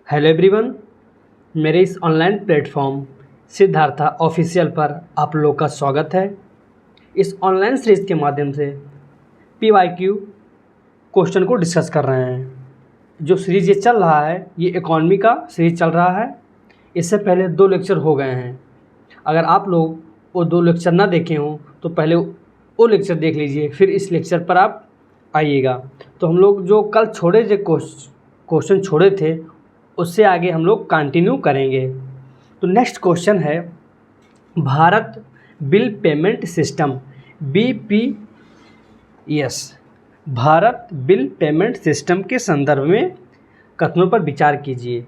Hello everyone, मेरे इस online platform Siddhartha official पर आप लोग का स्वागत है। इस ऑनलाइन सीरीज़ के माध्यम से PYQ क्वेश्चन को डिस्कस कर रहे हैं। जो सीरीज़ ये चल रहा है ये इकोनॉमी का सीरीज़ चल रहा है। इससे पहले 2 लेक्चर हो गए हैं। अगर आप लोग वो 2 लेक्चर ना देखे हों तो पहले वो लेक्चर देख लीजिए, फिर इस लेक्चर पर आप आइएगा। तो हम लोग जो कल छोड़े जो क्वेश्चन छोड़े थे उससे आगे हम लोग कंटिन्यू करेंगे। तो नेक्स्ट क्वेश्चन है, Bharat bill payment system BPS Bharat bill payment system के संदर्भ में कथनों पर विचार कीजिए।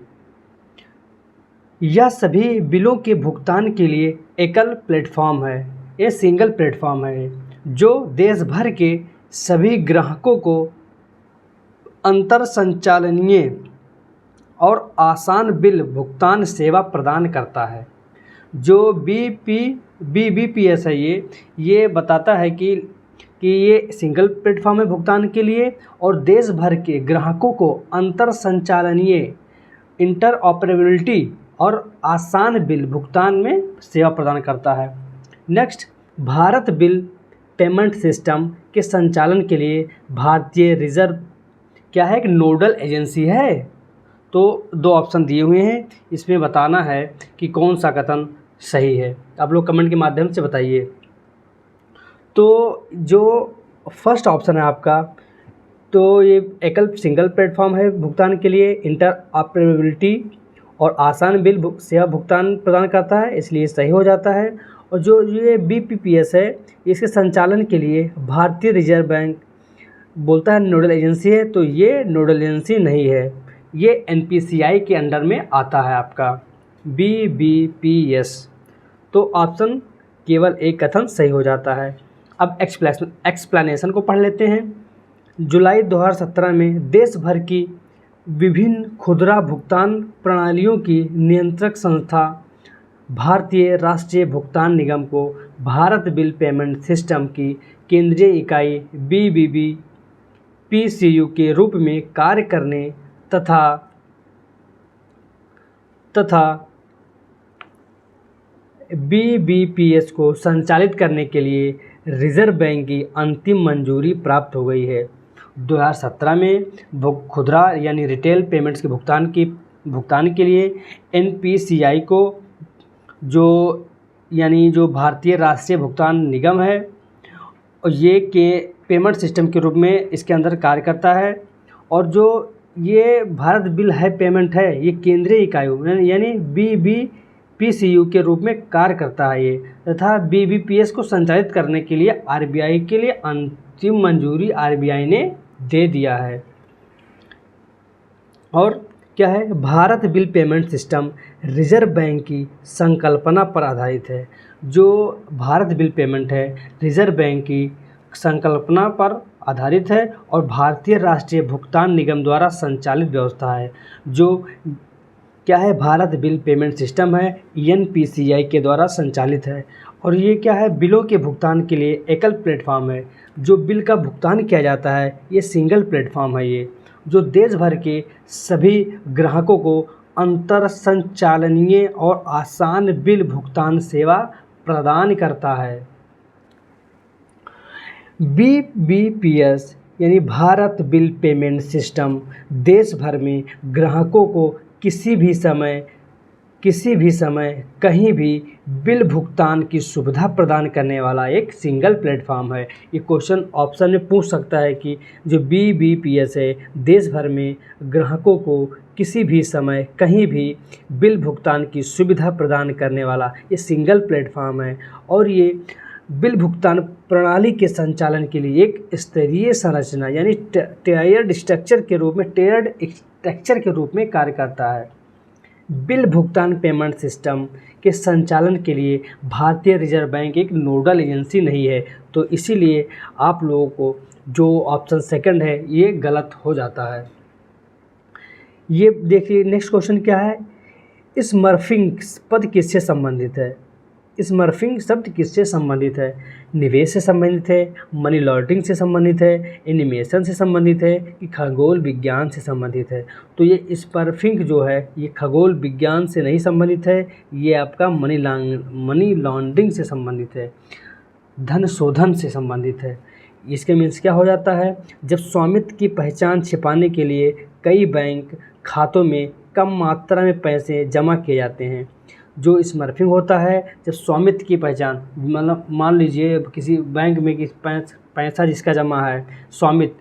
यह सभी बिलों के भुगतान के लिए एकल प्लेटफॉर्म है, ये सिंगल प्लेटफॉर्म है जो देश भर के सभी ग्राहकों को अंतर संचालनीय और आसान बिल भुगतान सेवा प्रदान करता है। जो BPS है ये बताता है कि ये सिंगल प्लेटफॉर्म है भुगतान के लिए और देश भर के ग्राहकों को अंतर संचालनीय इंटरऑपरेबिलिटी और आसान बिल भुगतान में सेवा प्रदान करता है। Next, Bharat bill payment system के संचालन के लिए भारतीय रिजर्व क्या है, एक नोडल एजेंसी है। तो 2 ऑप्शन दिए हुए हैं, इसमें बताना है कि कौन सा कथन सही है। आप लोग कमेंट के माध्यम से बताइए। तो जो फर्स्ट ऑप्शन है आपका, तो ये एकल सिंगल प्लेटफॉर्म है भुगतान के लिए, इंटरऑपरेबिलिटी और आसान बिल सेवा भुगतान प्रदान करता है, इसलिए सही हो जाता है। और जो ये BPS है इसके संचालन के लिए भारतीय रिजर्व बैंक बोलता है नोडल एजेंसी है, तो ये नोडल एजेंसी नहीं है, ये NPCI के अंडर में आता है आपका BPS। तो ऑप्शन केवल एक कथन सही हो जाता है। अब एक्सप्लेनेशन को पढ़ लेते हैं। जुलाई 2017 में देश भर की विभिन्न खुदरा भुगतान प्रणालियों की नियंत्रक संस्था भारतीय राष्ट्रीय भुगतान निगम को भारत बिल पेमेंट सिस्टम की केंद्रीय इकाई BBPCU के रूप में कार्य करने तथा BBPS को संचालित करने के लिए रिजर्व बैंक की अंतिम मंजूरी प्राप्त हो गई है। 2017 में खुदरा यानी रिटेल पेमेंट्स के भुगतान के लिए NPCI को जो भारतीय राष्ट्रीय भुगतान निगम है और ये के पेमेंट सिस्टम के रूप में इसके अंदर कार्य करता है। और जो ये भारत बिल है पेमेंट है ये केंद्रीय इकाई यानी BBPCU के रूप में कार्य करता है ये, तथा BBPS को संचालित करने के लिए RBI के लिए अंतिम मंजूरी RBI ने दे दिया है। और क्या है, Bharat bill payment system reserve bank की संकल्पना पर आधारित है। जो भारत बिल पेमेंट है रिजर्व बैंक की संकल्पना पर आधारित है और भारतीय राष्ट्रीय भुगतान निगम द्वारा संचालित व्यवस्था है। जो क्या है, भारत बिल पेमेंट सिस्टम है NPCI के द्वारा संचालित है। और ये क्या है, बिलों के भुगतान के लिए एकल प्लेटफॉर्म है। जो बिल का भुगतान किया जाता है ये सिंगल प्लेटफॉर्म है ये, जो देश भर के सभी ग्राहकों को अंतर संचालनीय और आसान बिल भुगतान सेवा प्रदान करता है। BBPS यानी भारत बिल पेमेंट सिस्टम देश भर में ग्राहकों को किसी भी समय कहीं भी बिल भुगतान की सुविधा प्रदान करने वाला एक सिंगल प्लेटफॉर्म है। ये क्वेश्चन ऑप्शन में पूछ सकता है कि जो BBPS है देश भर में ग्राहकों को किसी भी समय कहीं भी बिल भुगतान की सुविधा प्रदान करने वाला ये सिंगल प्लेटफॉर्म है। और ये बिल भुगतान प्रणाली के संचालन के लिए एक स्तरीय संरचना यानी टेयर्ड स्ट्रक्चर के रूप में कार्य करता है। बिल भुगतान पेमेंट सिस्टम के संचालन के लिए भारतीय रिजर्व बैंक एक नोडल एजेंसी नहीं है, तो इसीलिए आप लोगों को जो ऑप्शन सेकंड है ये गलत हो जाता है। ये देखिए नेक्स्ट क्वेश्चन क्या है, स्मर्फिंग पद किससे संबंधित है। स्मर्फिंग शब्द किससे संबंधित है? निवेश से संबंधित है, मनी लॉन्ड्रिंग से संबंधित है, एनिमेशन से संबंधित है कि खगोल विज्ञान से संबंधित है? तो ये स्मर्फिंग जो है ये खगोल विज्ञान से नहीं संबंधित है, ये आपका मनी लॉन्ड्रिंग से संबंधित है, धन शोधन से संबंधित है। इसके मीन्स क्या हो जाता है? जब स्वामित्व की पहचान छिपाने के लिए कई बैंक खातों में कम मात्रा में पैसे जमा किए जाते हैं, जो स्मर्फिंग होता है। जब स्वामित्व की पहचान, मतलब मान लीजिए किसी बैंक में कि पैसा जिसका जमा है, स्वामित्व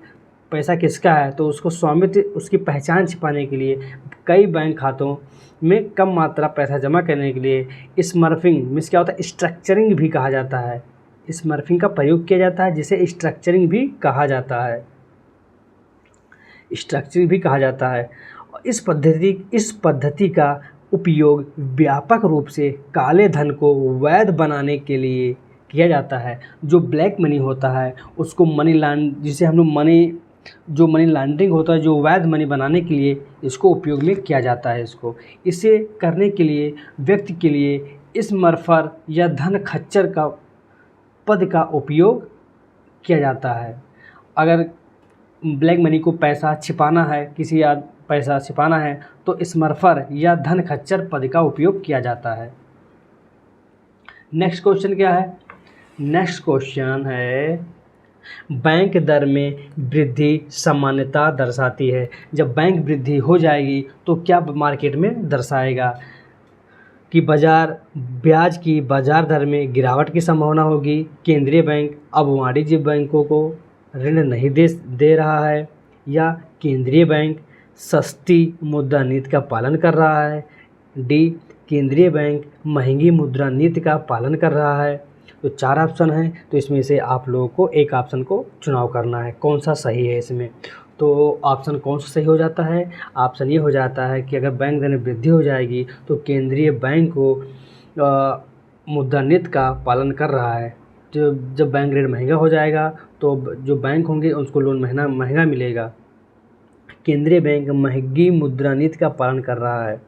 पैसा किसका है, तो उसको स्वामित्व उसकी पहचान छिपाने के लिए कई बैंक खातों में कम मात्रा पैसा जमा करने के लिए स्मर्फिंग मीन्स क्या होता है? स्ट्रक्चरिंग भी कहा जाता है। स्मर्फिंग का प्रयोग किया जाता है जिसे स्ट्रक्चरिंग भी कहा जाता है। स्ट्रक्चरिंग भी कहा जाता है। इस पद्धति का उपयोग व्यापक रूप से काले धन को वैध बनाने के लिए किया जाता है। जो ब्लैक मनी होता है उसको जिसे हम लोग मनी लॉन्ड्रिंग होता है, जो वैध मनी बनाने के लिए इसको उपयोग में किया जाता है। इसे करने के लिए व्यक्ति के लिए स्मर्फर या धन खच्चर का पद का उपयोग किया जाता है। अगर ब्लैक मनी को पैसा छिपाना है, पैसा छिपाना है तो स्मर्फर या धन खच्चर पद का उपयोग किया जाता है। नेक्स्ट क्वेश्चन क्या है? नेक्स्ट क्वेश्चन है बैंक दर में वृद्धि सामान्यता दर्शाती है। जब बैंक वृद्धि हो जाएगी तो क्या मार्केट में दर्शाएगा कि ब्याज की बाजार दर में गिरावट की संभावना होगी। केंद्रीय बैंक अब वाणिज्यिक बैंकों को ऋण नहीं दे रहा है, या केंद्रीय बैंक सस्ती मुद्रा नीति का पालन कर रहा है। डी, केंद्रीय बैंक महंगी मुद्रा नीति का पालन कर रहा है। तो 4 ऑप्शन हैं, तो इसमें से आप लोगों को एक ऑप्शन को चुनाव करना है, कौन सा सही है इसमें। तो ऑप्शन कौन सा सही हो जाता है? ऑप्शन ये हो जाता है कि अगर बैंक दर में वृद्धि हो जाएगी तो केंद्रीय बैंक को मुद्रा नीति का पालन कर रहा है। तो जब बैंक रेट महंगा हो जाएगा तो जो बैंक होंगे उसको लोन महंगा मिलेगा। केंद्रीय बैंक महंगी मुद्रा नीति का पालन कर रहा है।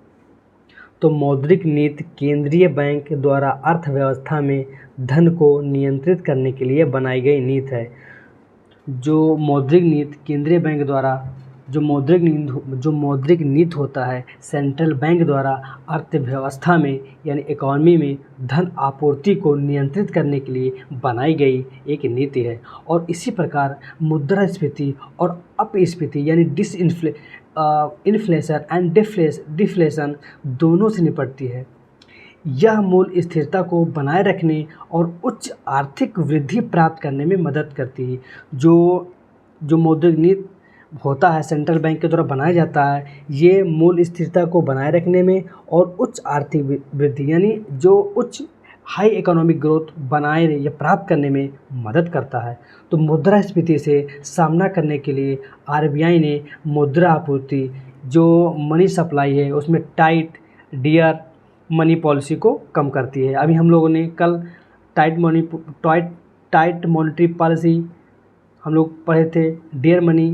तो मौद्रिक नीति केंद्रीय बैंक द्वारा अर्थव्यवस्था में धन को नियंत्रित करने के लिए बनाई गई नीति है। जो मौद्रिक नीति केंद्रीय बैंक द्वारा जो मौद्रिक नीति होता है सेंट्रल बैंक द्वारा अर्थव्यवस्था में यानी इकोनॉमी में धन आपूर्ति को नियंत्रित करने के लिए बनाई गई एक नीति है। और इसी प्रकार मुद्रास्फीति और अपस्फीति यानी इन्फ्लेशन एंड डिफ्लेशन दोनों से निपटती है। यह मूल स्थिरता को बनाए रखने और उच्च आर्थिक वृद्धि प्राप्त करने में मदद करती है। जो मौद्रिक नीति होता है सेंट्रल बैंक के द्वारा बनाया जाता है, ये मूल स्थिरता को बनाए रखने में और उच्च आर्थिक वृद्धि यानी जो उच्च हाई इकोनॉमिक ग्रोथ बनाए या प्राप्त करने में मदद करता है। तो मुद्रास्फीति से सामना करने के लिए आरबीआई ने मुद्रा आपूर्ति जो मनी सप्लाई है उसमें टाइट डियर मनी पॉलिसी को कम करती है। अभी हम लोगों ने कल टाइट मॉनेटरी पॉलिसी हम लोग पढ़े थे, डियर मनी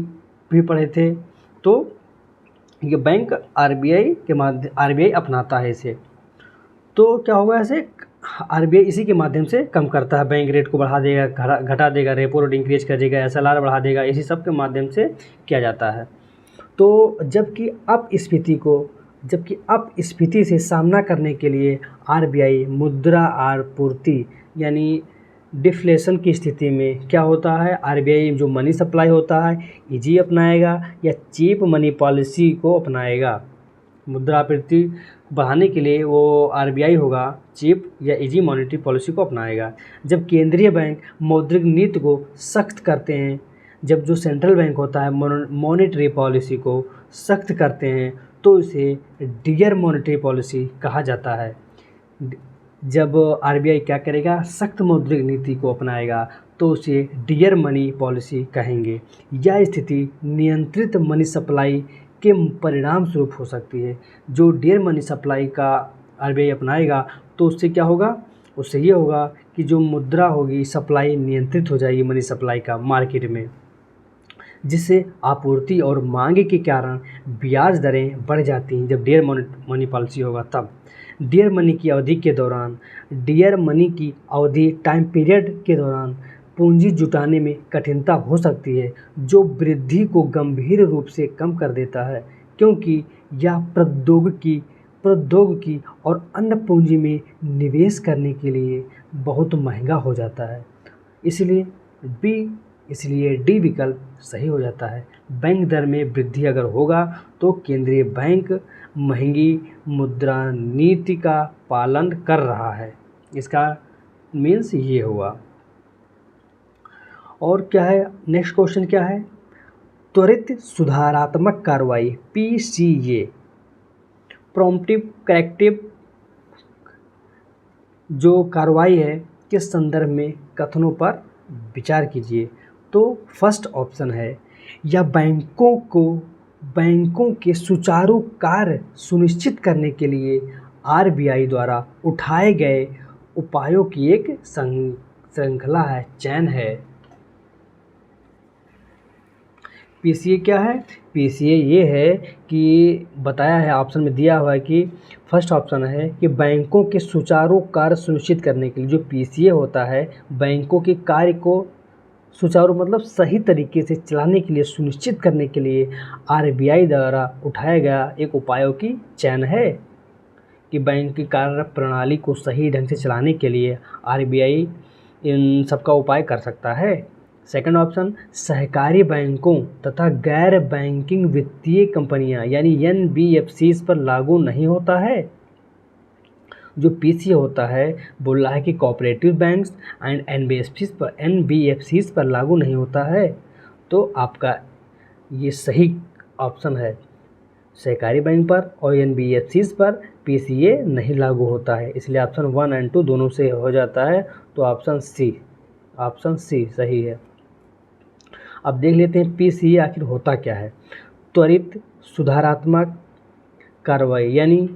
भी पढ़े थे। तो ये बैंक आरबीआई अपनाता है इसे। तो क्या होगा, ऐसे आरबीआई इसी के माध्यम से कम करता है। बैंक रेट को बढ़ा देगा, घटा देगा, रेपो रेट इंक्रीज कर देगा, एसएलआर बढ़ा देगा, इसी सब के माध्यम से किया जाता है। तो जबकि अपस्फीति से सामना करने के लिए आरबीआई मुद्रा आपूर्ति यानी डिफ्लेशन की स्थिति में क्या होता है, आरबीआई जो मनी सप्लाई होता है इजी अपनाएगा या चीप मनी पॉलिसी को अपनाएगा। मुद्रा आपूर्ति बढ़ाने के लिए वो आरबीआई होगा चीप या इजी मॉनेटरी पॉलिसी को अपनाएगा। जब केंद्रीय बैंक मौद्रिक नीति को सख्त करते हैं, जब जो सेंट्रल बैंक होता है मॉनेटरी पॉलिसी को सख्त करते हैं तो इसे डियर मॉनेटरी पॉलिसी कहा जाता है। जब आरबीआई क्या करेगा, सख्त मौद्रिक नीति को अपनाएगा तो उसे डियर मनी पॉलिसी कहेंगे। यह स्थिति नियंत्रित मनी सप्लाई के परिणाम स्वरूप हो सकती है। जो डियर मनी सप्लाई का आरबीआई अपनाएगा तो उससे क्या होगा, उससे ये होगा कि जो मुद्रा होगी सप्लाई नियंत्रित हो जाएगी मनी सप्लाई का मार्केट में, जिससे आपूर्ति और मांग के कारण ब्याज दरें बढ़ जाती हैं। जब डियर मनी पॉलिसी होगा तब डियर मनी की अवधि के दौरान, डियर मनी की अवधि टाइम पीरियड के दौरान पूंजी जुटाने में कठिनता हो सकती है, जो वृद्धि को गंभीर रूप से कम कर देता है, क्योंकि यह प्रौद्योगिकी और अन्य पूंजी में निवेश करने के लिए बहुत महंगा हो जाता है। इसलिए डी विकल्प सही हो जाता है। बैंक दर में वृद्धि अगर होगा तो केंद्रीय बैंक महंगी मुद्रा नीति का पालन कर रहा है, इसका मीन्स ये हुआ। और क्या है नेक्स्ट क्वेश्चन क्या है, त्वरित सुधारात्मक कार्रवाई PCA प्रॉम्प्टिव करेक्टिव जो कार्रवाई है किस संदर्भ में कथनों पर विचार कीजिए। तो फर्स्ट ऑप्शन है, या बैंकों के सुचारू कार्य सुनिश्चित करने के लिए RBI द्वारा उठाए गए उपायों की एक श्रृंखला है, चैन है। PCA क्या है, PCA ये है कि बताया है ऑप्शन में दिया हुआ है कि फर्स्ट ऑप्शन है कि बैंकों के सुचारू कार्य सुनिश्चित करने के लिए जो PCA होता है, बैंकों के कार्य को सुचारू मतलब सही तरीके से चलाने के लिए, सुनिश्चित करने के लिए RBI द्वारा उठाया गया एक उपायों की चैन है कि बैंक की कार्य प्रणाली को सही ढंग से चलाने के लिए RBI इन सबका उपाय कर सकता है। सेकंड ऑप्शन, सहकारी बैंकों तथा गैर बैंकिंग वित्तीय कंपनियां यानी NBFCs पर लागू नहीं होता है। जो PCA होता है बोल रहा है कि कोऑपरेटिव बैंक्स एंड NBFCs पर लागू नहीं होता है, तो आपका ये सही ऑप्शन है। सहकारी बैंक पर और NBFCs पर PCA नहीं लागू होता है, इसलिए ऑप्शन 1 और 2 दोनों से हो जाता है, तो ऑप्शन सी सही है। अब देख लेते हैं PCA आखिर होता क्या है। त्वरित सुधारात्मक कार्रवाई यानी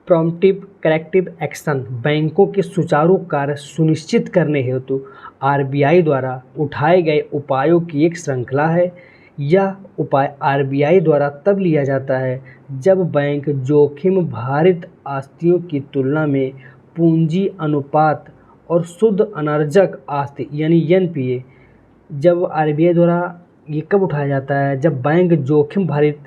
प्रॉम्प्टिव करेक्टिव एक्शन बैंकों के सुचारू कार्य सुनिश्चित करने हेतु RBI द्वारा उठाए गए उपायों की एक श्रृंखला है। यह उपाय RBI द्वारा तब लिया जाता है जब बैंक जोखिम भारित आस्तियों की तुलना में पूंजी अनुपात और शुद्ध अनर्जक आस्ति यानी NPA जब RBI द्वारा ये कब उठाया जाता है, जब बैंक जोखिम भारित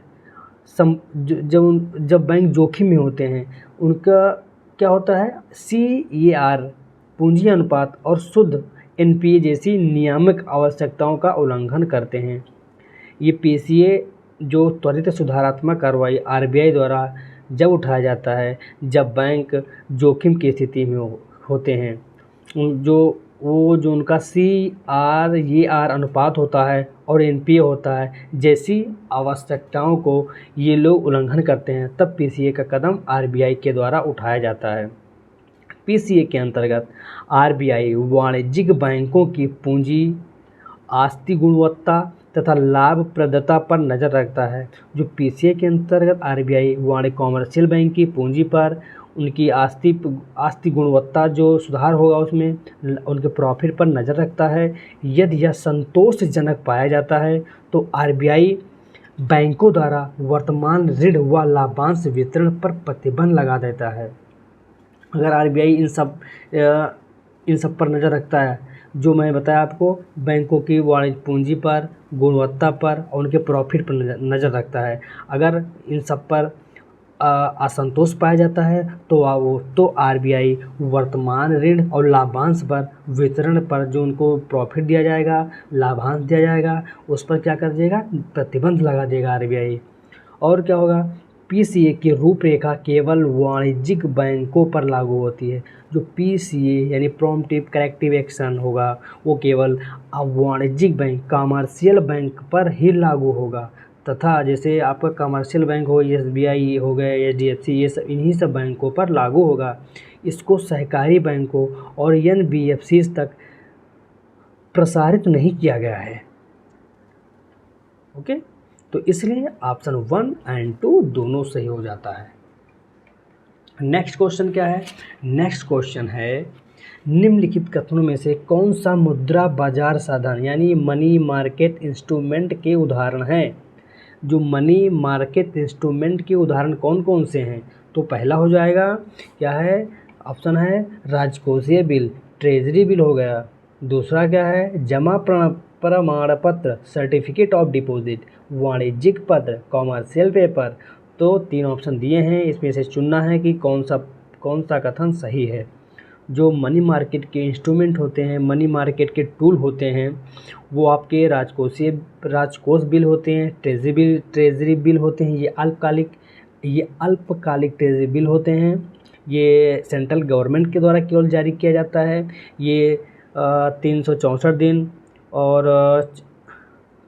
जब बैंक जोखिम में होते हैं, उनका क्या होता है CAR पूंजी अनुपात और शुद्ध NPA जैसी नियामक आवश्यकताओं का उल्लंघन करते हैं। ये PCA जो त्वरित सुधारात्मक कार्रवाई RBI द्वारा जब उठाया जाता है जब बैंक जोखिम की स्थिति में होते हैं, जो उनका CAR अनुपात होता है और NPA होता है जैसी आवश्यकताओं को ये लोग उल्लंघन करते हैं, तब PCA का कदम RBI के द्वारा उठाया जाता है। PCA के अंतर्गत RBI वाणिज्यिक बैंकों की पूंजी आस्ति गुणवत्ता तथा लाभप्रदता पर नज़र रखता है। जो PCA के अंतर्गत RBI वाणिज्यिक कॉमर्शियल बैंक की पूंजी पर उनकी आस्ति गुणवत्ता जो सुधार होगा उसमें उनके प्रॉफिट पर नज़र रखता है। यदि यह संतोषजनक पाया जाता है तो RBI बैंकों द्वारा वर्तमान ऋण व लाभांश वितरण पर प्रतिबंध लगा देता है। अगर RBI इन सब पर नज़र रखता है, जो मैं बताया आपको, बैंकों की वाणिज्यिक पूंजी पर, गुणवत्ता पर और उनके प्रॉफिट पर नज़र रखता है, अगर इन सब पर असंतोष पाया जाता है तो RBI वर्तमान ऋण और लाभांश पर वितरण पर जो उनको प्रॉफिट दिया जाएगा, लाभांश दिया जाएगा, उस पर क्या कर देगा, प्रतिबंध लगा देगा RBI। और क्या होगा, PCA की रूपरेखा केवल वाणिज्यिक बैंकों पर लागू होती है। जो PCA यानी प्रॉम्प्टिव करेक्टिव एक्शन होगा वो केवल वाणिज्यिक बैंक कमर्शियल बैंक पर ही लागू होगा, तथा जैसे आपका कमर्शियल बैंक हो, SBI हो गए, HDFC, ये सब इन्हीं सब बैंकों पर लागू होगा। इसको सहकारी बैंकों और NBFCs तक प्रसारित नहीं किया गया है। ओके, तो इसलिए ऑप्शन 1 और 2 दोनों सही हो जाता है। नेक्स्ट क्वेश्चन क्या है, नेक्स्ट क्वेश्चन है निम्नलिखित कथनों में से कौन सा मुद्रा बाजार साधन यानी मनी मार्केट इंस्ट्रूमेंट के उदाहरण हैं। जो मनी मार्केट इंस्ट्रूमेंट के उदाहरण कौन कौन से हैं? तो पहला हो जाएगा क्या है, ऑप्शन है राजकोषीय बिल, ट्रेजरी बिल हो गया। दूसरा क्या है, जमा प्रमाण पत्र, सर्टिफिकेट ऑफ डिपॉजिट, वाणिज्यिक पत्र, कॉमर्शियल पेपर। तो 3 ऑप्शन दिए हैं, इसमें से चुनना है कि कौन सा कथन सही है। जो मनी मार्केट के इंस्ट्रूमेंट होते हैं, मनी मार्केट के टूल होते हैं, वो आपके राजकोष बिल होते हैं, ट्रेजरी बिल होते हैं, ये अल्पकालिक ट्रेजरी बिल होते हैं। ये सेंट्रल गवर्नमेंट के द्वारा केवल जारी किया जाता है। ये 364 दिन और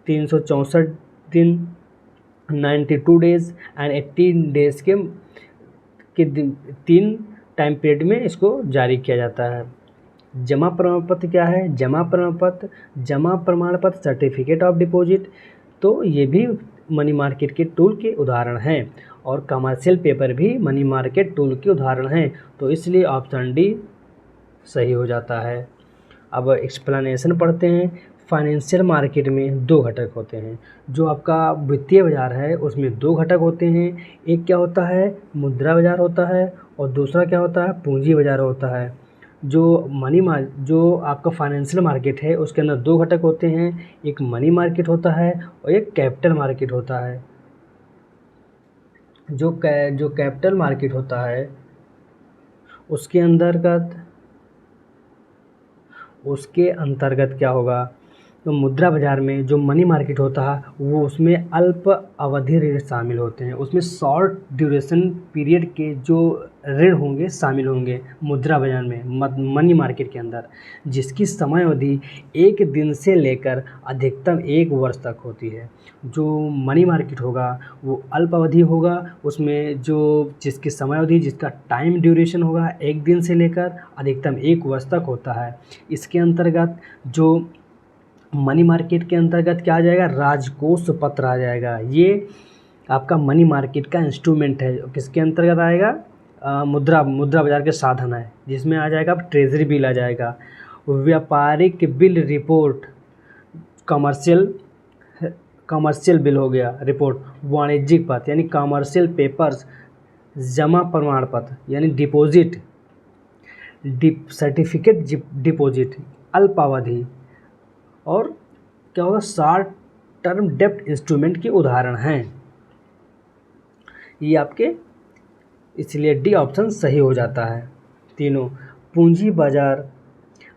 364 दिन, 92 डेज़ एंड 18 डेज़ के 3 टाइम पीरियड में इसको जारी किया जाता है। जमा प्रमाण पत्र क्या है? जमा प्रमाण पत्र सर्टिफिकेट ऑफ डिपॉजिट, तो ये भी मनी मार्केट के टूल के उदाहरण हैं। और कमर्शियल पेपर भी मनी मार्केट टूल के उदाहरण हैं। तो इसलिए ऑप्शन डी सही हो जाता है। अब एक्सप्लेनेशन पढ़ते हैं। फाइनेंशियल मार्केट में 2 घटक होते हैं। जो आपका वित्तीय बाज़ार है उसमें 2 घटक होते हैं। एक क्या होता है, मुद्रा बाज़ार होता है, और दूसरा क्या होता है, पूंजी बाज़ार होता है। जो आपका फाइनेंशियल मार्केट है उसके अंदर 2 घटक होते हैं। एक मनी मार्केट होता है और एक कैपिटल मार्केट होता है। जो कैपिटल मार्केट होता है उसके अंतर्गत क्या होगा, तो मुद्रा बाज़ार में जो मनी मार्केट होता है वो उसमें अल्प अवधि ऋण शामिल होते हैं। उसमें शॉर्ट ड्यूरेशन पीरियड के जो ऋण होंगे शामिल होंगे मुद्रा बाज़ार में, मनी मार्केट के अंदर, जिसकी समय अवधि 1 दिन से लेकर अधिकतम 1 वर्ष तक होती है। जो मनी मार्केट होगा वो अल्प अवधि होगा, उसमें जिसकी समय अवधि, जिसका टाइम ड्यूरेशन होगा 1 दिन से लेकर अधिकतम 1 वर्ष तक होता है। इसके अंतर्गत जो मनी मार्केट के अंतर्गत क्या आ जाएगा, राजकोष पत्र आ जाएगा। ये आपका मनी मार्केट का इंस्ट्रूमेंट है। किसके अंतर्गत आएगा, मुद्रा बाजार के साधन है, जिसमें आ जाएगा ट्रेजरी बिल आ जाएगा, व्यापारिक बिल रिपोर्ट, कमर्शियल बिल हो गया रिपोर्ट, वाणिज्यिक पत्र यानी कमर्शियल पेपर्स, जमा प्रमाण पत्र यानी डिपॉजिट, सर्टिफिकेट डिपॉजिट अल्पावधि, और क्या होगा, शॉर्ट टर्म डेब्ट इंस्ट्रूमेंट के उदाहरण हैं ये आपके। इसलिए डी ऑप्शन सही हो जाता है तीनों। पूंजी बाजार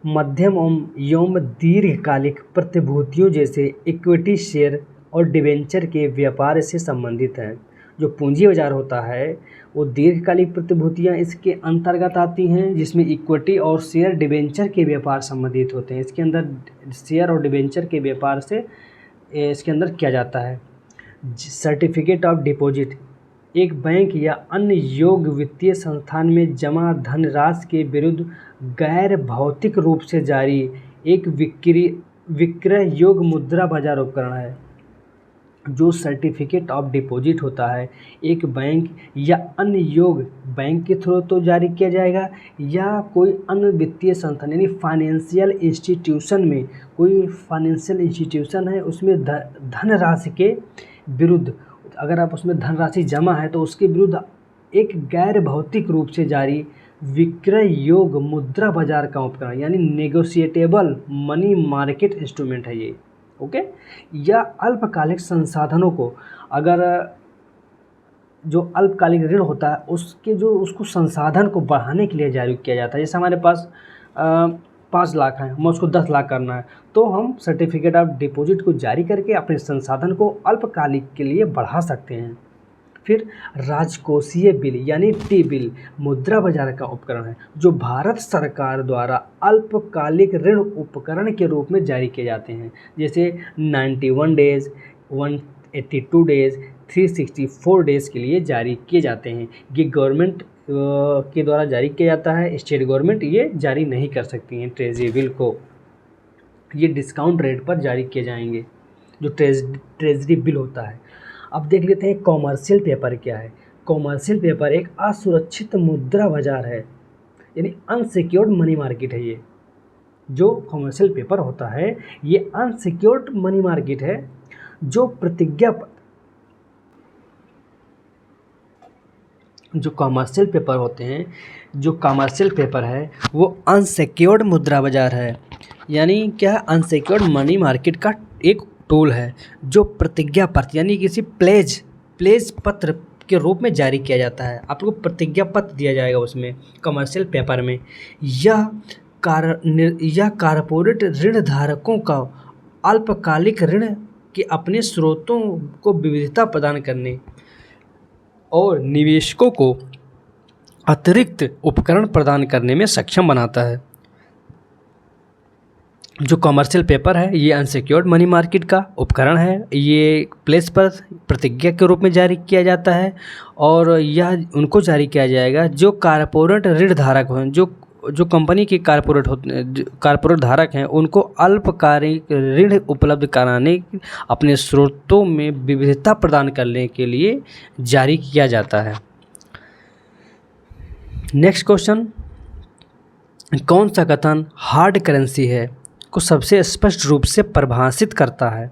मध्यम एवं दीर्घकालिक प्रतिभूतियों जैसे इक्विटी, शेयर और डिबेंचर के व्यापार से संबंधित हैं। जो पूंजी बाजार होता है वो दीर्घकालिक प्रतिभूतियां इसके अंतर्गत आती हैं, जिसमें इक्विटी और शेयर डिबेंचर के व्यापार संबंधित होते हैं। इसके अंदर शेयर और डिबेंचर के व्यापार से इसके अंदर किया जाता है। सर्टिफिकेट ऑफ डिपॉजिट एक बैंक या अन्य योग्य वित्तीय संस्थान में जमा धनराशि के विरुद्ध गैर भौतिक रूप से जारी एक विक्रय योग्य मुद्रा बाजार उपकरण है। जो सर्टिफिकेट ऑफ डिपॉजिट होता है एक बैंक या अन्य योग्य बैंक के थ्रू तो जारी किया जाएगा, या कोई अन्य वित्तीय संस्थान यानी फाइनेंशियल इंस्टीट्यूशन में, कोई फाइनेंशियल इंस्टीट्यूशन है उसमें धनराशि के विरुद्ध, अगर आप उसमें धनराशि जमा है तो उसके विरुद्ध एक गैर भौतिक रूप से जारी विक्रय योग्य मुद्रा बाजार का उपकरण यानी नेगोशिएटेबल मनी मार्केट इंस्ट्रूमेंट है ये। ओके, या अल्पकालिक संसाधनों को, अगर जो अल्पकालिक ऋण होता है उसको संसाधन को बढ़ाने के लिए जारी किया जाता है। जैसे हमारे पास 5 लाख है, हमें उसको 10 लाख करना है, तो हम सर्टिफिकेट ऑफ डिपॉजिट को जारी करके अपने संसाधन को अल्पकालिक के लिए बढ़ा सकते हैं। फिर राजकोषीय बिल यानी टी बिल मुद्रा बाजार का उपकरण है, जो भारत सरकार द्वारा अल्पकालिक ऋण उपकरण के रूप में जारी किए जाते हैं। जैसे 91 डेज़, 182 डेज़, 364 डेज़ के लिए जारी किए जाते हैं। ये गवर्नमेंट के द्वारा जारी किया जाता है, स्टेट गवर्नमेंट ये जारी नहीं कर सकती हैं ट्रेजरी बिल को। ये डिस्काउंट रेट पर जारी किए जाएंगे जो ट्रेजरी बिल होता है। अब देख लेते हैं कॉमर्शियल पेपर क्या है। कॉमर्शियल पेपर एक असुरक्षित मुद्रा बाजार है, यानी अनसिक्योर्ड मनी मार्केट है। ये जो कॉमर्शियल पेपर होता है ये अनसिक्योर्ड मनी मार्केट है, जो प्रतिज्ञा जो कॉमर्शियल पेपर होते हैं, जो कॉमर्शियल पेपर है वो अनसिक्योर्ड मुद्रा बाजार है, यानी क्या है, अनसिक्योर्ड मनी मार्केट का एक टूल है जो प्रतिज्ञा पत्र यानी किसी प्लेज पत्र के रूप में जारी किया जाता है। आपको प्रतिज्ञा पत्र दिया जाएगा उसमें, कमर्शियल पेपर में। यह कारपोरेट ऋण धारकों का अल्पकालिक ऋण के अपने स्रोतों को विविधता प्रदान करने और निवेशकों को अतिरिक्त उपकरण प्रदान करने में सक्षम बनाता है। जो कमर्शियल पेपर है ये अनसिक्योर्ड मनी मार्केट का उपकरण है। ये प्लेस पर प्रतिज्ञा के रूप में जारी किया जाता है और यह उनको जारी किया जाएगा जो कारपोरेट ऋण धारक हों, जो कंपनी के कारपोरेट धारक हैं, उनको अल्पकालिक ऋण उपलब्ध कराने, अपने स्रोतों में विविधता प्रदान करने के लिए जारी किया जाता है। नेक्स्ट क्वेश्चन, कौन सा कथन हार्ड करेंसी है को सबसे स्पष्ट रूप से परिभाषित करता है?